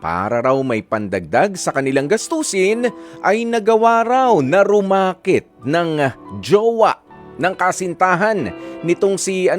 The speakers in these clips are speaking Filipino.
Para raw may pandagdag sa kanilang gastusin, ay nagawa raw na rumakit ng jowa ng kasintahan nitong si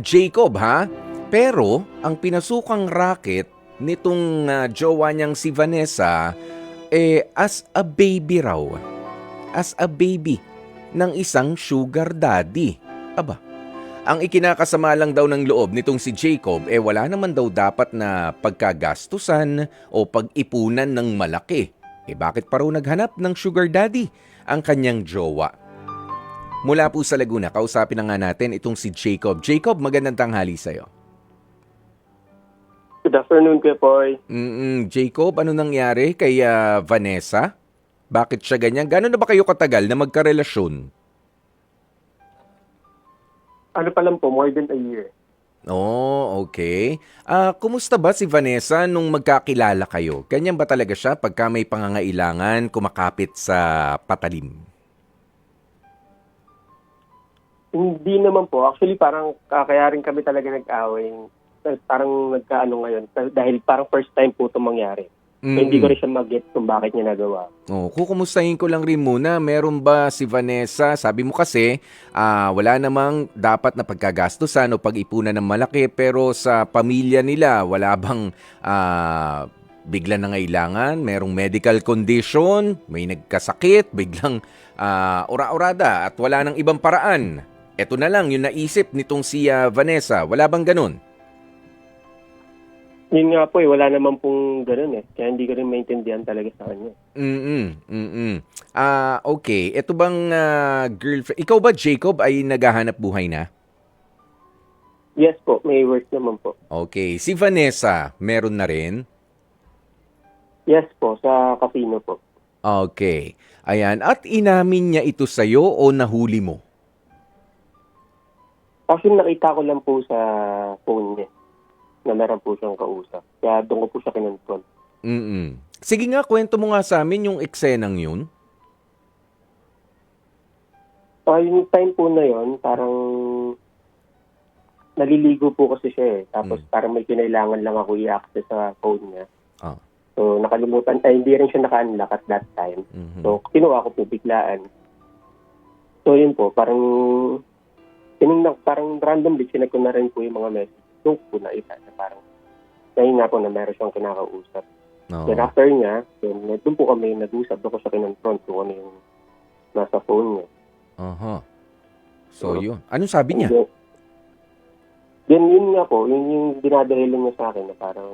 Jacob ha. Pero ang pinasukang racket nitong jowa niyang si Vanessa as a baby raw. As a baby ng isang sugar daddy. Aba, ang ikinakasama lang daw ng loob nitong si Jacob wala naman daw dapat na pagkagastusan o pag-ipunan ng malaki. Bakit pa raw naghanap ng sugar daddy ang kanyang jowa? Mula po sa Laguna, kausapin na nga natin itong si Jacob. Jacob, magandang tanghali sa'yo. Good afternoon, Kuya Poy. Jacob, ano nangyari kay Vanessa? Bakit siya ganyan? Gano'n na ba kayo katagal na magkarelasyon? Ano pa lang po, more than a year. Oh, okay. Kumusta ba si Vanessa nung magkakilala kayo? Ganyan ba talaga siya pagka may pangangailangan kumakapit sa patalim? Hindi naman po. Actually, parang kaya rin kami talaga nag-away. Parang nagkaano ngayon. Dahil parang first time po ito mangyari. So, hindi ko rin siya mag-get kung bakit niya nagawa. Kukumustahin ko lang rin muna, meron ba si Vanessa, sabi mo kasi wala namang dapat na pagkagastusan o pag-ipunan ng malaki, pero sa pamilya nila, wala bang bigla na ngailangan, merong medical condition, may nagkasakit, biglang ura-urada at wala nang ibang paraan. Ito na lang yung naisip nitong si Vanessa, wala bang ganun? Yun nga po wala naman pong ganun Kaya hindi ko rin maintindihan talaga sa kanya. Okay. Ito bang girlfriend? Ikaw ba, Jacob, ay naghahanap buhay na? Yes po, may work naman po. Okay. Si Vanessa, meron na rin? Yes po, sa casino po. Okay. Ayan. At inamin niya ito sa'yo o nahuli mo? Actually, nakita ko lang po sa phone niya na meron po siyang kausap. Kaya doon ko po siya kinonfront. Sige nga, kwento mo nga sa amin yung eksenang yun. Yung time po na yon parang naliligo po kasi siya Tapos parang may kinailangan lang ako i-access sa phone niya. So nakalimutan, hindi rin siya naka-unlock at that time. So kinuha ko po biglaan. So yun po, parang randomly sinag ko na rin po yung mga message. Doon po na isa na parang nahinga po na meron siyang kinakausap. Then after niya, doon po kami nag-usap. Doon ko siya kinonfront kung ano yung nasa phone niya. So yun. Anong sabi niya? Then yun nga po, yun yung dinadahilan niya sa akin na parang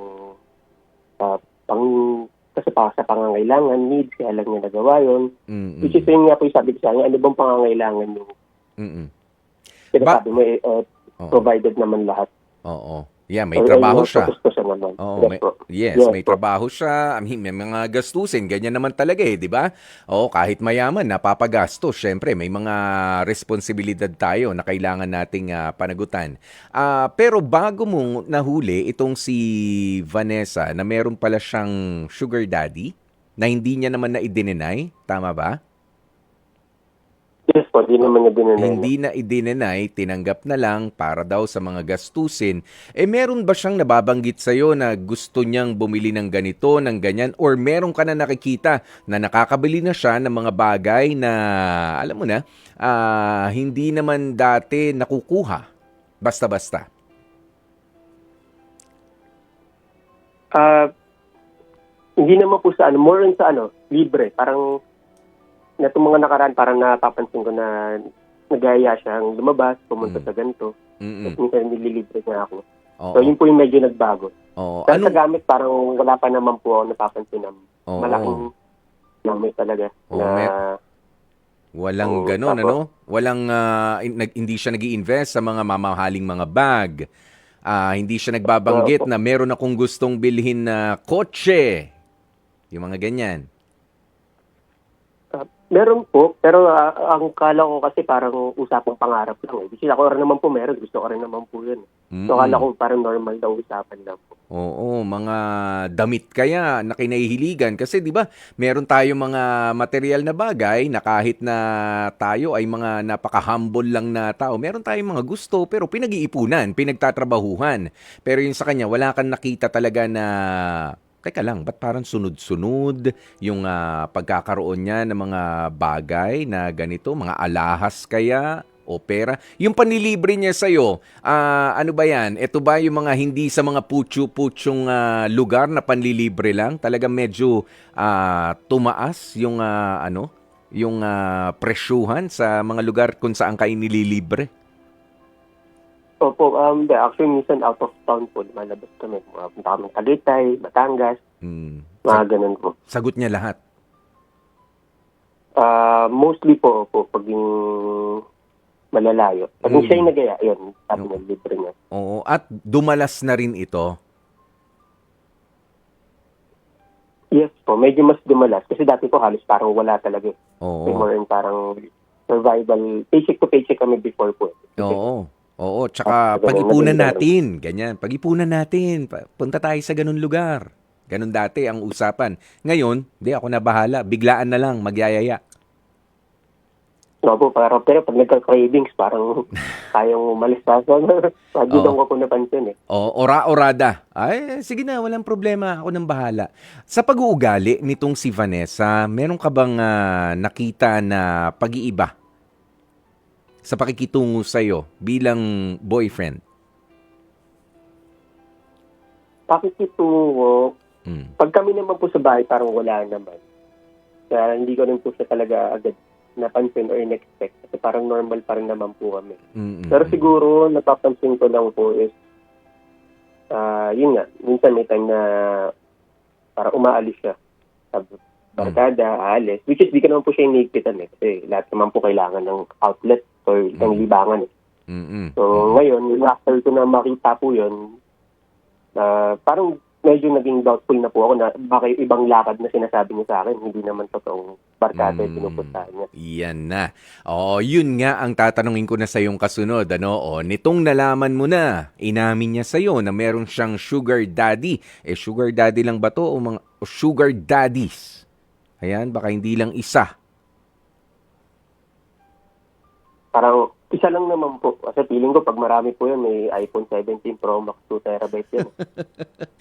kasi pa sa pangangailangan, needs, kaya lang niya nagawa yun. Which is yun nga po yung sabi ko sa kanya, ano bang pangangailangan yung sinasabi mo, provided naman lahat. Oo. Yeah, may trabaho siya. Oo, may trabaho siya. I mean, may mga gastusin. Ganyan naman talaga di ba? Oo, kahit mayaman, napapagastos. Siyempre, may mga responsibilidad tayo na kailangan nating panagutan. Pero bago mong nahuli itong si Vanessa na meron pala siyang sugar daddy na hindi niya naman na i-deny, tama ba? Yes po, di naman niya dinanay. Hindi na i-deny, tinanggap na lang para daw sa mga gastusin. Meron ba siyang nababanggit sa'yo na gusto niyang bumili ng ganito, ng ganyan? Or meron ka na nakikita na nakakabili na siya ng mga bagay na, alam mo na, hindi naman dati nakukuha? Basta-basta. Hindi naman po sa more on sa libre. Parang na itong mga nakaraan, parang napapansin ko na nagaya siyang lumabas, pumunta sa ganito. At minsan nililibre na ako. So yun po yung medyo nagbago. Dahil sa gamit, parang wala pa naman po ako napapansin na malaking gamit talaga. Walang ganon, Walang, hindi siya nag-i-invest sa mga mamahaling mga bag. Hindi siya nagbabanggit na meron akong gustong bilhin na kotse. Yung mga ganyan. Meron po, pero ang kala ko kasi parang usapang pangarap lang. Kasi ako rin naman po meron, gusto ko rin naman po yun. So kala ko parang normal na usapan lang po. Oo, mga damit kaya na kinahihiligan. Kasi di ba meron tayong mga material na bagay na kahit na tayo ay mga napaka-humble lang na tao, meron tayong mga gusto pero pinag-iipunan, pinagtatrabahuhan. Pero yung sa kanya, wala kang nakita talaga na teka lang, ba't parang sunod-sunod yung pagkakaroon niya ng mga bagay na ganito, mga alahas kaya o pera? Yung panlilibre niya sa'yo, ano ba yan? Ito ba yung mga hindi sa mga putyo-putyong lugar na panlilibre lang? Talagang medyo tumaas yung yung presyuhan sa mga lugar kung saan kayo nililibre? Opo, actually, minsan out of town po, lumalabas kami. Punta kami Tagaytay, Batangas, Hmm. mga ganun po. Sagot niya lahat. Mostly po, pag yung malalayo. Pag siya yung nagaya, yun, sabi No. niya, libre niya. Oo, at dumalas na rin ito. Yes po, medyo mas dumalas. Kasi dati po halos parang wala talaga. Oo. More in parang survival, paycheck to paycheck kami before po. Oo. Oo, tsaka pag-ipunan natin, ganyan. Pag-ipunan natin, punta tayo sa ganun lugar. Ganun dati ang usapan. Ngayon, di ako na bahala, biglaan na lang, magyayaya. No po, pero pag nagka-cravings, parang kayang umalis sa Pagi Oo. doon ko po napansin eh. O, ora-orada. Ay, sige na, walang problema. Ako nang bahala. Sa pag-uugali nitong si Vanessa, meron ka bang nakita na pag-iiba sa pakikitungo sa'yo bilang boyfriend? Pakikitungo, Mm. pag kami naman po sa bahay, parang wala naman. Kaya hindi ko rin po siya talaga agad napansin or in-expect. Kasi parang normal pa rin naman po kami. Mm-mm. Pero siguro, napapansin ko lang po is, yun nga, minsan may time na parang umaalis siya. Sabi, barkada, aalis. Which is, di ka naman po siya inigpitan eh. Kasi lahat naman po kailangan ng outlet or ng libangan eh. Mm-mm. So, ngayon, after ko na makita po yun, parang medyo naging doubtful na po ako na baka yung ibang lakad na sinasabi niya sa akin, hindi naman totoong barkada yung pinupuntahan niya. Yan na. O, yun nga ang tatanungin ko na sa yung kasunod. Ano? O, nitong nalaman mo na, inamin niya sa'yo na meron siyang sugar daddy. Eh, sugar daddy lang ba to o mga o sugar daddies? Ayan, baka hindi lang isa. Parang isa lang naman po. Kasi feeling ko pag marami po yan, may iPhone 17 Pro Max 2 terabyte yan.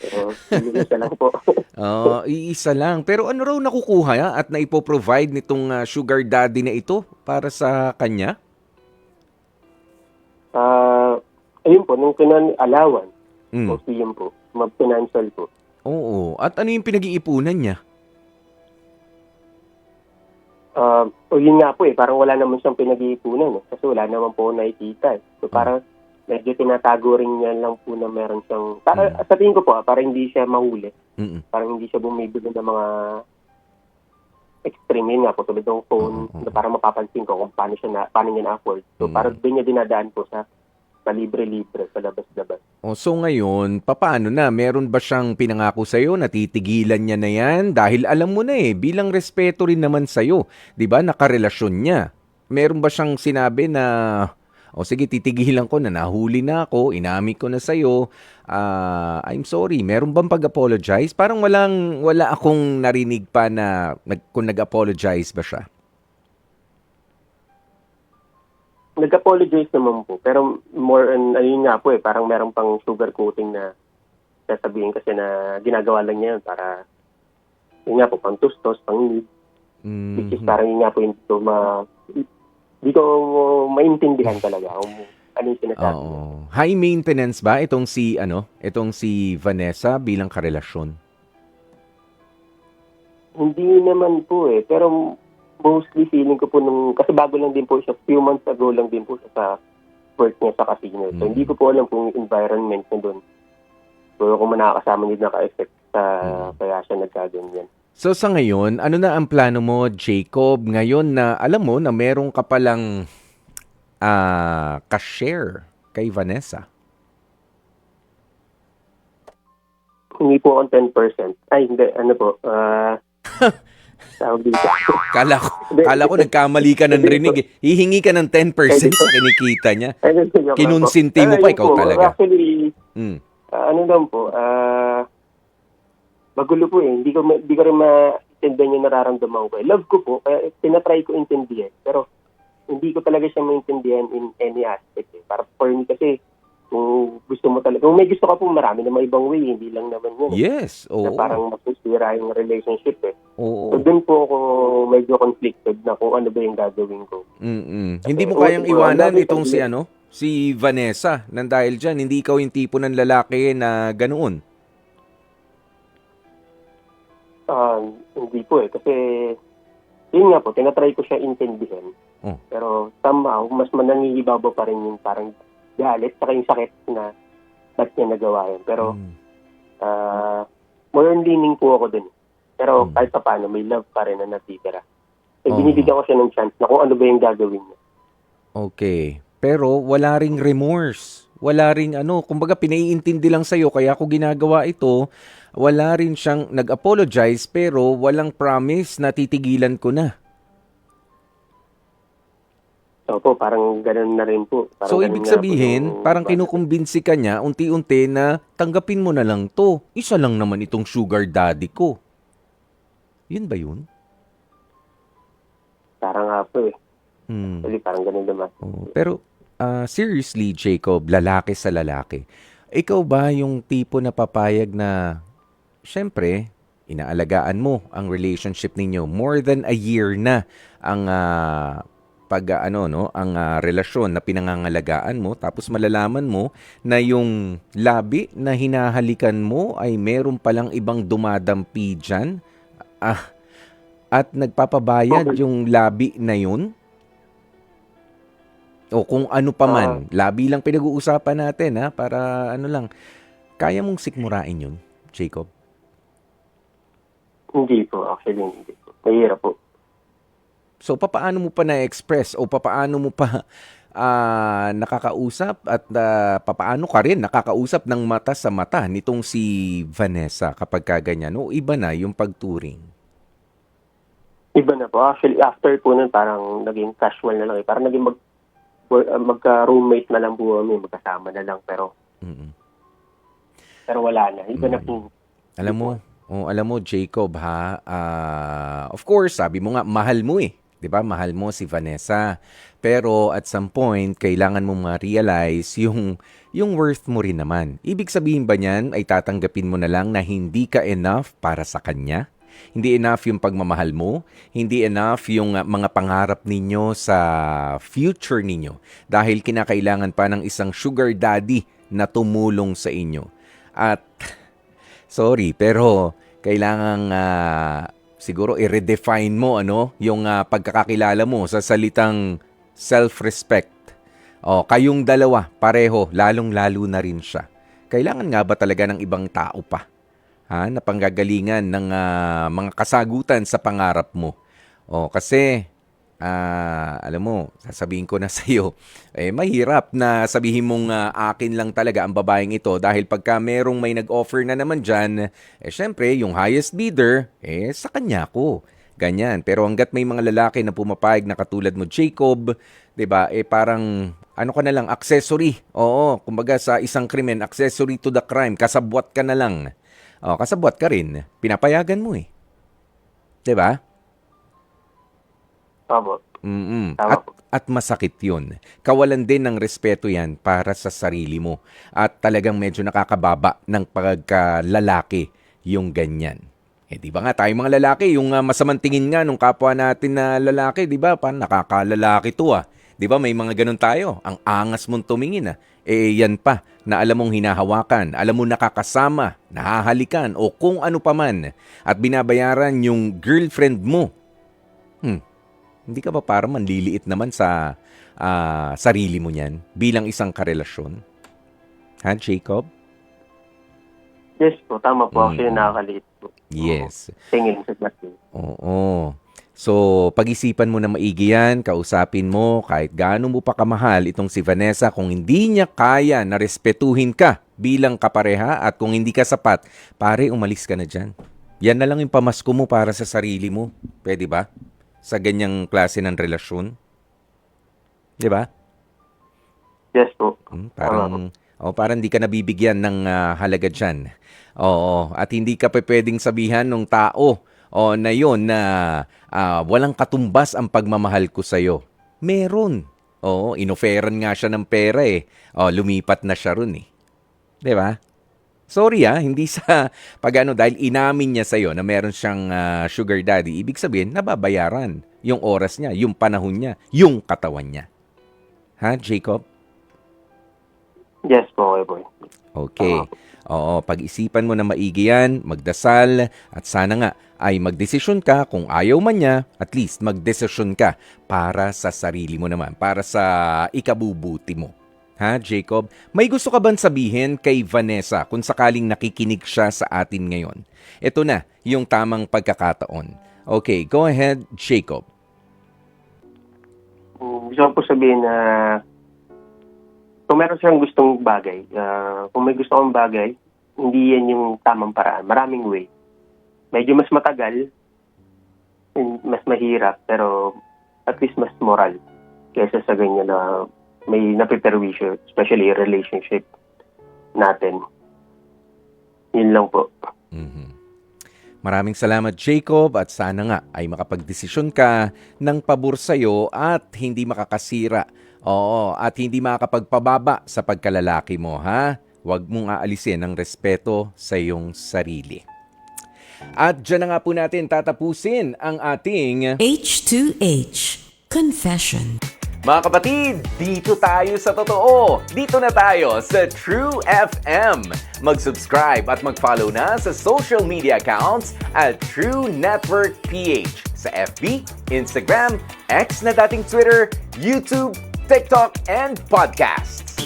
Pero feeling ko isa lang po. Oo, iisa lang. Pero ano raw nakukuha at naipoprovide nitong sugar daddy na ito para sa kanya? Ayun po, nung allowance, Mm. mostly yun po, mag-financial po. Oo. At ano yung pinag-iipunan niya? O yun nga po parang wala naman siyang pinag-iipunan kasi wala naman po nakikita eh. So parang medyo tinatago rin niya lang po na meron siyang, sa tingin ko po, para hindi siya mahuli. Mm-mm. Parang hindi siya bumibili ng mga extreme yun nga po, tulad ng phone, na parang mapapansin ko kung paano niya na-afford. So parang doon niya dinadaan po sa libre-libre, sa labas-labas. O, so ngayon, papaano na? Meron ba siyang pinangako sa'yo? Natitigilan niya na yan? Dahil alam mo na bilang respeto rin naman sa'yo. Di ba? Nakarelasyon niya. Meron ba siyang sinabi na, o sige, titigilan ko na, nahuli na ako, inamin ko na sa'yo, I'm sorry, meron bang pag-apologize? Parang wala akong narinig pa na kung nag-apologize ba siya. Nag-apologize naman po, pero more on, ayun nga po parang meron pang sugar coating na sasabihin kasi na ginagawa lang niya yun para, yun nga po, pang tustos, pang need. Which is parang yun nga po, hindi ko maintindihan talaga kung ano yung sinasabi. Oo. High maintenance ba itong si Vanessa bilang karelasyon? Hindi naman po pero mostly feeling ko po kasi bago lang din po siya, few months ago lang din po siya sa work niya sa casino. So hindi ko po alam kung yung environment niya doon. So kung nakakasama niya naka-effect sa kaya siya nagkaganyan. So sa ngayon, ano na ang plano mo, Jacob? Ngayon na alam mo na meron ka palang ka-share kay Vanessa. Hindi po akong 10%. Ay, hindi. Ano po? Tawag dito. Kala ko nagkamali ka ng rinig. Hihingi ka ng 10% sa kinikita niya. Kinonsinti mo pa, ikaw talaga. Actually, ano lang po, magulo po Hindi ko rin maintindihan yung nararamdaman ko. Love ko po, kaya tinatry ko intindihan. Pero hindi ko talaga siya maintindihan in any aspect. Para for me kasi, Kung gusto mo talaga, kung may gusto ka po, marami na ibang way, hindi lang naman yun. Yes, Na oo. parang masisira yung relationship eh. So Oo. doon po ako medyo conflicted na kung ano ba yung gagawin ko. Hindi mo Okay, kayang iwanan itong si Vanessa nang dahil diyan hindi ikaw yung tipo ng lalaki na ganoon. Hindi po eh. Kasi, yun nga po, tinatry ko siya intindihin. Oh. Pero somehow, mas manangigibabaw pa rin yung parang galit, saka yung sakit na ba't niya nagawa yun. Pero, more on leaning po ako dun. Pero kahit pa paano, may love pa rin na natitira. So, binibigyan ko siya ng chance na kung ano ba yung gagawin niya. Okay. Pero wala ring remorse. Wala ring kumbaga pinaiintindi lang sa'yo kaya ako ginagawa ito. Wala rin siyang nag-apologize pero walang promise na titigilan ko na. So po, parang ganun na rin po. Parang So, ganun ibig nga po sabihin, yung- parang kinukumbinsi ka niya, unti-unti na tanggapin mo na lang to. Isa lang naman itong sugar daddy ko. Yun ba yun? Parang nga po eh. Hmm. Actually, parang ganun naman. Pero, seriously, Jacob, lalaki sa lalaki, ikaw ba yung tipo na papayag na, syempre, inaalagaan mo ang relationship ninyo? More than a year na ang ang relasyon na pinangangalagaan mo, tapos malalaman mo na yung labi na hinahalikan mo ay meron palang ibang dumadampi dyan, at nagpapabayad yung labi na yun? O kung ano pa man, labi lang pinag-uusapan natin para kaya mong sikmurain yun, Jacob? Hindi po, actually, hindi po. Mahirap po. So, papaano mo pa na-express o papaano mo pa nakakausap at papaano ka rin nakakausap ng mata sa mata nitong si Vanessa kapag kaganyan? O iba na yung pagturing? Iba na po. Actually, after po nun, parang naging casual na lang eh. Parang naging magka-roommate na lang po kami, magkasama na lang. Pero wala na. Iba na po. Alam mo, Jacob, of course, sabi mo nga, mahal mo eh. 'Di ba? Mahal mo si Vanessa. Pero at some point, kailangan mo ma-realize yung worth mo rin naman. Ibig sabihin ba niyan ay tatanggapin mo na lang na hindi ka enough para sa kanya? Hindi enough yung pagmamahal mo? Hindi enough yung mga pangarap ninyo sa future ninyo? Dahil kinakailangan pa ng isang sugar daddy na tumulong sa inyo. At, sorry, pero kailangang siguro i-redefine mo yung pagkakakilala mo sa salitang self-respect. Kayong dalawa, pareho, lalong-lalo na rin siya. Kailangan nga ba talaga ng ibang tao pa? Na panggagalingan ng mga kasagutan sa pangarap mo? Kasi, alam mo, sasabihin ko na sa iyo, mahirap na sabihin mong akin lang talaga ang babaeng ito dahil pagka merong may nag-offer na naman dyan, syempre, yung highest bidder, sa kanya ko. Ganyan. Pero hanggat may mga lalaki na pumapayag na katulad mo, Jacob, 'di ba? Parang ka na lang, accessory. Oo, kumbaga sa isang krimen, accessory to the crime, kasabwat ka na lang. Kasabwat ka rin. Pinapayagan mo eh. 'Di ba? Tama. At masakit yun. Kawalan din ng respeto yan para sa sarili mo. At talagang medyo nakakababa ng pagkalalaki yung ganyan. Di ba nga tayo mga lalaki, yung masamang tingin nga nung kapwa natin na lalaki, di ba? Parang nakakalalaki to Di ba may mga ganun tayo? Ang angas mong tumingin yan pa na alam mong hinahawakan, alam mo nakakasama, nahahalikan o kung ano pa man at binabayaran yung girlfriend mo. Hindi ka ba parang manliliit naman sa sarili mo niyan bilang isang karelasyon? Jacob? Yes po, tama po. Actually, nakakaliit po. Yes. Tingin sa dati. Oo. So, pag-isipan mo na maigi yan, kausapin mo, kahit gaano mo pa kamahal itong si Vanessa, kung hindi niya kaya na respetuhin ka bilang kapareha at kung hindi ka sapat, pare, umalis ka na dyan. Yan na lang yung pamasko mo para sa sarili mo. Pwede ba? Sa ganyang klase ng relasyon. Di ba? Yes po. Parang hindi ka nabibigyan ng halaga dyan. Oo, at hindi ka pa pwedeng sabihan ng tao na yun na walang katumbas ang pagmamahal ko sa'yo. Meron. Oo, inoferan nga siya ng pera eh. Lumipat na siya ron eh. 'Di ba? Sorry hindi sa dahil inamin niya sa'yo na meron siyang sugar daddy, ibig sabihin, nababayaran yung oras niya, yung panahon niya, yung katawan niya. Ha, Jacob? Yes po, boy. Okay. Oo, pag-isipan mo na maigi yan, magdasal, at sana nga ay magdesisyon ka kung ayaw man niya, at least magdesisyon ka para sa sarili mo naman, para sa ikabubuti mo. Ha, Jacob? May gusto ka bang sabihin kay Vanessa kung sakaling nakikinig siya sa atin ngayon? Ito na, yung tamang pagkakataon. Okay, go ahead, Jacob. Gusto ko po sabihin na kung meron siyang gustong bagay, kung may gusto kong bagay, hindi yan yung tamang paraan. Maraming way. Medyo mas matagal, mas mahirap, pero at least mas moral kaysa sa ganyan na may napiperwisyo, especially relationship natin. Yun lang po. Maraming salamat, Jacob, at sana nga ay makapagdesisyon ka ng pabor sa'yo at hindi makakasira. Oo, at hindi makakapagpababa sa pagkalalaki mo, ha? Huwag mong aalisin ang respeto sa iyong sarili. At dyan na nga po natin tatapusin ang ating H2H Confession. Mga kapatid, dito tayo sa totoo. Dito na tayo sa True FM. Mag-subscribe at mag-follow na sa social media accounts at True Network PH sa FB, Instagram, X na dating Twitter, YouTube, TikTok, and podcasts.